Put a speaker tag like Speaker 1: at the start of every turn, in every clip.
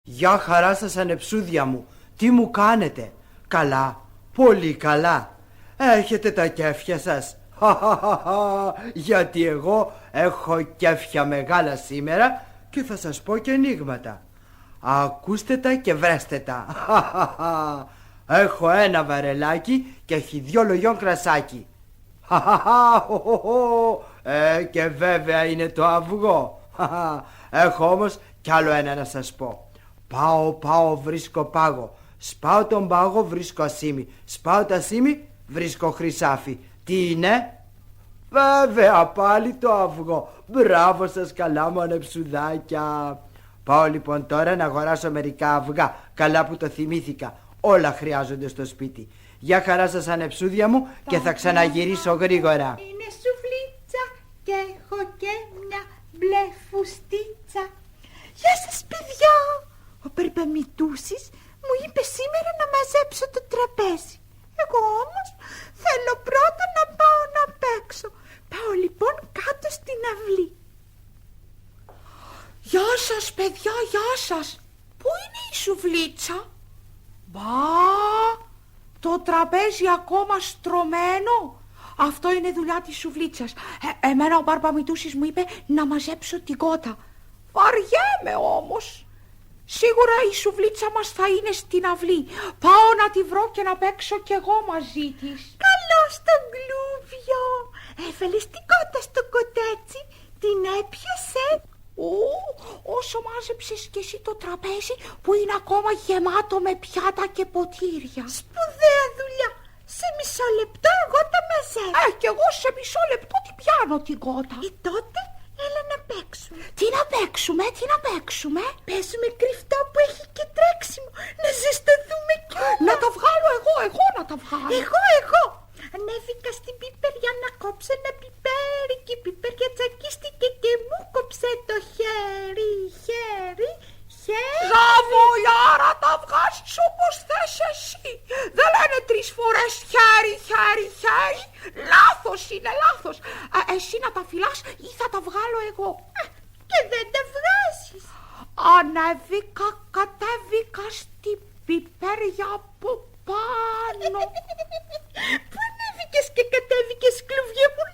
Speaker 1: Γεια χαρά σας ανεψούδια μου. Τι μου κάνετε? Καλά, πολύ καλά. Έχετε τα κέφια σας? Γιατί εγώ έχω κέφια μεγάλα σήμερα και θα σας πω και ενίγματα. Ακούστε τα και βρέστε τα. Έχω ένα βαρελάκι και έχει 2 λογιών κρασάκι. Και βέβαια είναι το αυγό. Έχω όμως κι άλλο ένα να σας πω. Πάω βρίσκω πάγο. Σπάω τον πάγο βρίσκω ασίμι. Σπάω το ασίμι βρίσκω χρυσάφι. Τι είναι? Βέβαια πάλι το αυγό. Μπράβο σας καλά μου ανεψουδάκια. Πάω λοιπόν τώρα να αγοράσω μερικά αυγά. Καλά που το θυμήθηκα. Όλα χρειάζονται στο σπίτι. Γεια χαρά σας ανεψούδια μου και θα ξαναγυρίσω γρήγορα.
Speaker 2: Είναι σουβλίτσα και έχω και μια μπλε φουστίτσα. Γεια σας παιδιά. Ο Περπαμητούσης μου είπε σήμερα να μαζέψω το τραπέζι. Εγώ όμως θέλω πρώτα να πάω να παίξω. Πάω λοιπόν κάτω στην αυλή. Γεια σας παιδιά, γεια σας. Πού είναι η σουβλίτσα? Μπα, το τραπέζι ακόμα στρωμένο. Αυτό είναι δουλειά της σουβλίτσας. Εμένα ο Παρπαμητούσης μου είπε να μαζέψω την κότα. Βαριέμαι όμως. Σίγουρα η σουβλίτσα μας θα είναι στην αυλή. Πάω να τη βρω και να παίξω κι εγώ μαζί της. Καλώς τον Γκλούβιο. Έφερες την κότα στο κοτέτσι, την έπιασε. Όσο μάζεψες κι εσύ το τραπέζι που είναι ακόμα γεμάτο με πιάτα και ποτήρια. Σπουδαία δουλειά. Σε μισό λεπτό εγώ τα μαζεύω. Κι εγώ σε μισό λεπτό την πιάνω την κότα. Τότε έλα να παίξουμε. Τι να παίξουμε, τι να παίξουμε? Παίζουμε κρυφτό που έχει και τρέξιμο. Να ζεσταθούμε κιόλας. Να το βγάλω εγώ να τα βγάλω. Εγώ. Ανέβηκα στην πιπεριά να κόψω ένα πιπέρι και η πιπεριά τσακίστηκε και μου κόψε το χέρι. Ζαβολιάρα, τα βγάζεις όπως θες εσύ. Δεν λένε 3 φορές χέρι. Λάθος είναι, λάθος. Εσύ να τα φυλάς ή θα τα βγάλω εγώ? Και δεν τα βγάζεις. Ανέβηκα, κατέβηκα στην πιπέρια από πάνω. Πού ανέβηκες και κατέβηκες, κλουβιέ μου?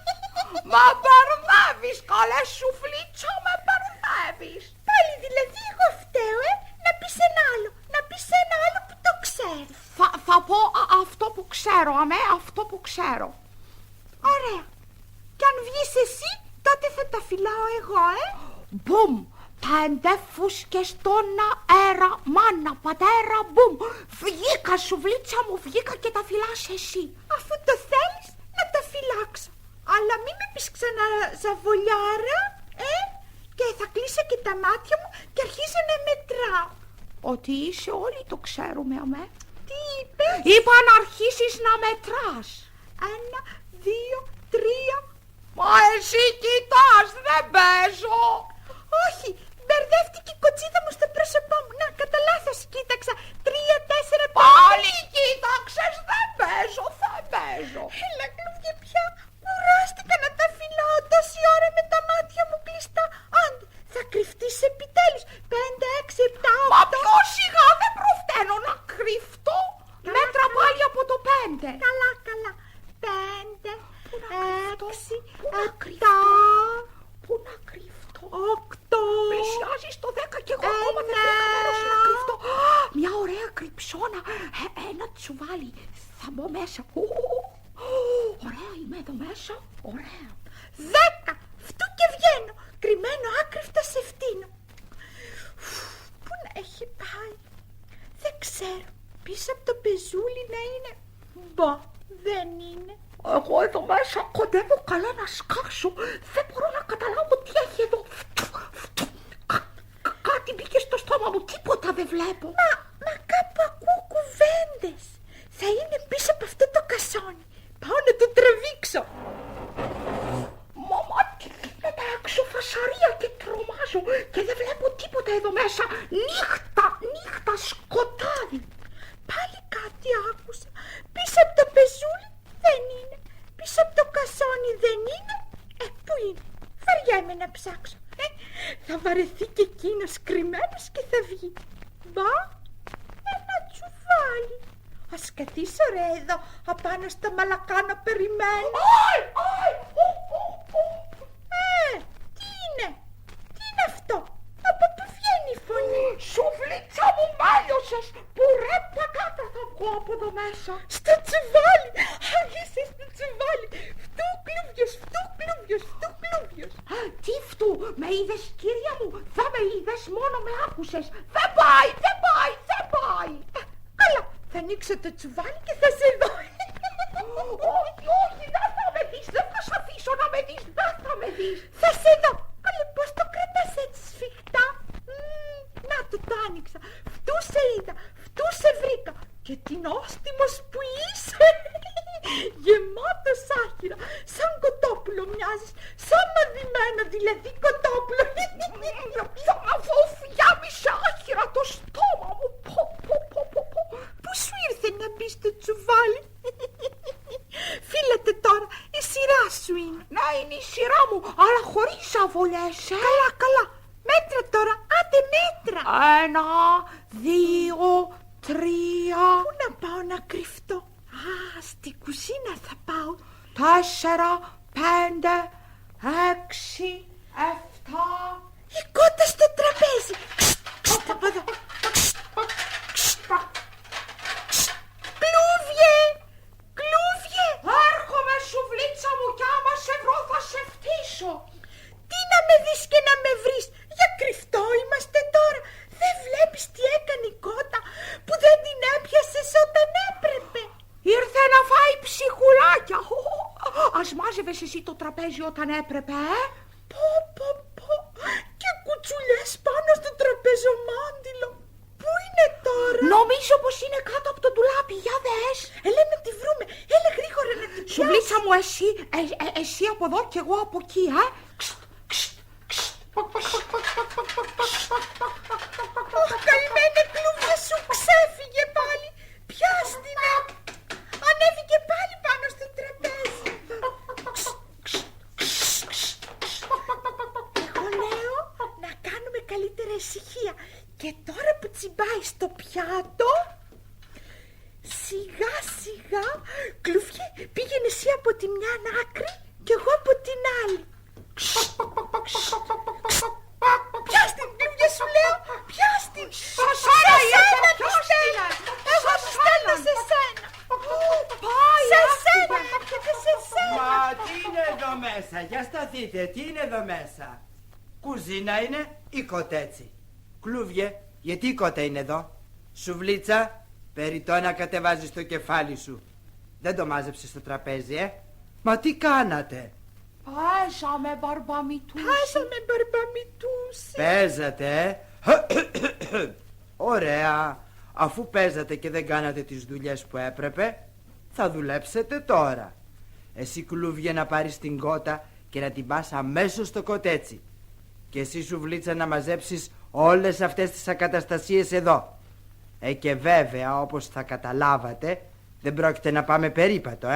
Speaker 2: Μα μπερδεύεις, καλέ σουφλίτσα, με μπερδεύεις. Πάλι δηλαδή εγώ φταίω, να πεις ένα άλλο που το ξέρεις. Θα πω αυτό που ξέρω, αυτό που ξέρω. Ωραία. Κι αν βγεις εσύ, τότε θα τα φυλάω εγώ, Μπουμ. 5 φούσκες στον αέρα, μάνα, πατέρα, μπουμ. Βγήκα, σουβλίτσα μου, βγήκα και τα φυλάς εσύ. Αφού το θέλεις, να τα φυλάξω. Αλλά μην με πεις ξανά ζαβολιάρα, Και θα κλείσω και τα μάτια μου και αρχίζω να μετράω. Ότι είσαι όλοι το ξέρουμε, αμέ. Τι είπες? Είπα να αρχίσεις να μετράς. 1, 2, 3. Μα εσύ κοιτάς, δεν παίζω. Όχι, μπερδεύτηκε η κοτσίδα μου στο πρόσωπό μου. Να, κατά λάθος κοίταξα. 3, 4, 5. Πάλι κοίταξες, δεν παίζω. Έλα, κλουβιέ πια. Κουράστηκα να τα φυλάω τόση ώρα με τα μάτια μου κλειστά. Άντε, θα κρυφτείς επιτέλους. 5, 6, 7, 8. Μα πιο σιγά, δεν προφταίνω να κρυφτώ. Μέτρα πάλι από το 5. Καλά. 5, 6, 7. Πού να κρυφτώ? 8. Πλησιάζεις το 10 και εγώ ακόμα δεν βρήκα μέρος να κρυφτώ. Μια ωραία κρυψώνα. Ένα τσουβάλι. Θα μπω μέσα. Ωραία, είμαι εδώ μέσα. Ωραία. 10. Φτού και βγαίνω. Κρυμμένο άκρυφτα σε φτύνω. Πού να έχει πάει? Δεν ξέρω. Πίσω από το πεζούλι να είναι. Μπα, δεν είναι. Εγώ εδώ μέσα κοντεύω καλά να σκάσω. Δεν μπορώ να καταλάβω τι έχει εδώ. Κάτι μπήκε στο στόμα μου. Τίποτα δεν βλέπω. Μα κάπου ακούω κουβέντες. Θα είναι πίσω από αυτό το κασόνι. Πάω να το τραβήξω. Μαμά, τι γίνεται έξω? Φασαρία και τρομάζω. Και δεν βλέπω τίποτα εδώ μέσα. Νύχτα, σκοτάδι. Πάλι κάτι άκουσα. Πίσω από το πεζούλι δεν είναι. Πίσω από το κασόνι δεν είναι. Πού είναι? Βαριέμαι να ψάξω. Θα βαρεθεί και εκείνος κρυμμένος και θα βγει. Μπα, ένα τσουβάλι. Ας καθίσω ρε εδώ, απάνω στα μαλακά να περιμένω. Τι είναι, τι είναι αυτό, από πού βγαίνει η φωνή? Σουβλίτσα μου μάλιωσες, που ρε πακάτα θα βγω από εδώ μέσα. Στο τσουβάλι, είσαι στο τσουβάλι, φτούκλουβιος, φτούκλουβιος, φτούκλουβιος. Τι φτού, με είδες κύρια μου, δεν με είδες, μόνο με άκουσες. Δεν πάει, δεν πάει, δεν πάει. Καλά, θα ανοίξω το τσουβάλι και θα σε δω. Όχι, όχι, δεν θα με δεις, δεν θα σ' αφήσω να με δεις, δεν θα με δεις. Θα σε δω. Καλέ, πώς το κρατάς έτσι σφιχτά? Να το άνοιξα. Φτού σε είδα, φτού σε βρήκα. Και τι νόστιμος που είσαι. Γεμάτος άχυρα, σαν κοτόπουλο μοιάζεις, σαν μαδημένο δηλαδή κοτόπουλο. Αφού φτιάμισε άχυρα το στόμα μου. Πού σου ήρθε να μπει στο τσουβάλι? Φίλετε τώρα, η σειρά σου είναι. Να είναι η σειρά μου, αλλά χωρίς αβολές. Καλά, καλά, μέτρα τώρα, άντε μέτρα. 1, 2, 3. Πού να πάω να κρυφτώ? Στη κουζίνα θα πάω. 4, 5, 6, 7. Η κότα στο τραπέζι. Από εδώ. Κλούβιε, κλούβιε. Έρχομαι σουβλίτσα μου κι άμα σε βρω θα σε φτύσω. Τι να με δεις και να με βρεις? Για κρυφτό είμαστε τώρα. Δεν βλέπεις τι έκανε η κότα που δεν την έπιασες όταν έπρεπε? Ήρθε να φάει ψυχουλάκια. Ας μάζευες εσύ το τραπέζι όταν έπρεπε, Πω. Και κουτσουλιές πάνω στο τραπεζομάντιλο. Πού είναι τώρα? Νομίζω πως είναι κάτω από το ντουλάπι. Για δες. Έλα να τη βρούμε. Έλα γρήγορα να τη πιάσουμε. Σουβλίτσα μου, εσύ από εδώ και εγώ από εκεί, Καημένε κλούβια σου, ξέφυγε πάλι. Πιάστηνε. Ανέβηκε πάλι πάνω στο τραπέζι. Εγώ λέω να κάνουμε καλύτερα ησυχία. Και τώρα που τσιμπάει στο πιάτο, σιγά σιγά, κλουβιέ, πήγαινε εσύ από τη μια άκρη και εγώ από την άλλη. Πιάστην, κλουβιέ, σου λέω, πιάστην. Σε σένα πιστεύω. Εγώ στέλνω σε σένα. Σε σένα, έρχεται σε σένα.
Speaker 1: Μα τι είναι εδώ μέσα, για σταθείτε, τι είναι εδώ μέσα? Κουζίνα είναι ή κοτέτσι? Κλούβιε, γιατί η κότα είναι εδώ? Σουβλίτσα, περιττό να κατεβάζεις το κεφάλι σου. Δεν το μάζεψες στο τραπέζι, Μα τι κάνατε?
Speaker 2: Παίζαμε μπαρμπαμιτούσι.
Speaker 1: Παίζατε, Ωραία. Αφού παίζατε και δεν κάνατε τις δουλειές που έπρεπε, θα δουλέψετε τώρα. Εσύ Κλούβιε να πάρεις την κότα και να την πας αμέσως στο κοτέτσι. Και εσύ Σουβλίτσα να μαζέψεις όλες αυτές τις ακαταστασίες εδώ. Και βέβαια, όπως θα καταλάβατε, δεν πρόκειται να πάμε περίπατο,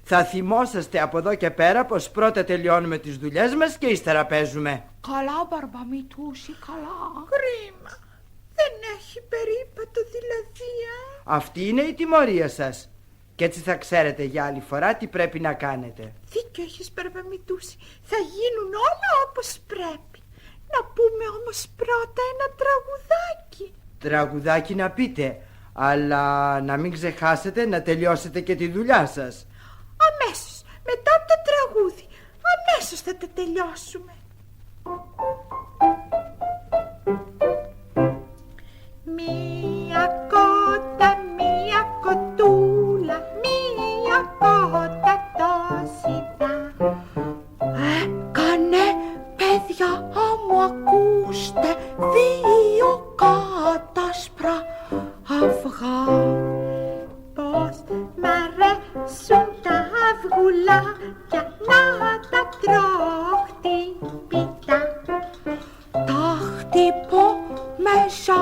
Speaker 1: Θα θυμόσαστε από εδώ και πέρα πως πρώτα τελειώνουμε τις δουλειές μας και ύστερα παίζουμε.
Speaker 2: Καλά μπαρμπαμιτούσι, καλά. Κρίμα. Δεν έχει περίπατο δηλαδή,
Speaker 1: Αυτή είναι η τιμωρία σας. Και έτσι θα ξέρετε για άλλη φορά τι πρέπει να κάνετε.
Speaker 2: Δίκιο έχεις μπαρμπαμιτούσι. Θα γίνουν όλα όπως πρέπει. Να πούμε όμως πρώτα ένα τραγουδάκι.
Speaker 1: Τραγουδάκι να πείτε, αλλά να μην ξεχάσετε να τελειώσετε και τη δουλειά σας.
Speaker 2: Αμέσως, μετά το τραγούδι. Αμέσως θα τα τελειώσουμε. Μία κότα, μία κοτούλα, μία κότα το ζητά. Κάνε παιδιά, μου ακούστε, 2 κάτασπρα αυγά. Πώς μ' αρέσουν τα αυγουλάκια να τα τρώω χτυπητά. Τα χτυπώ μέσα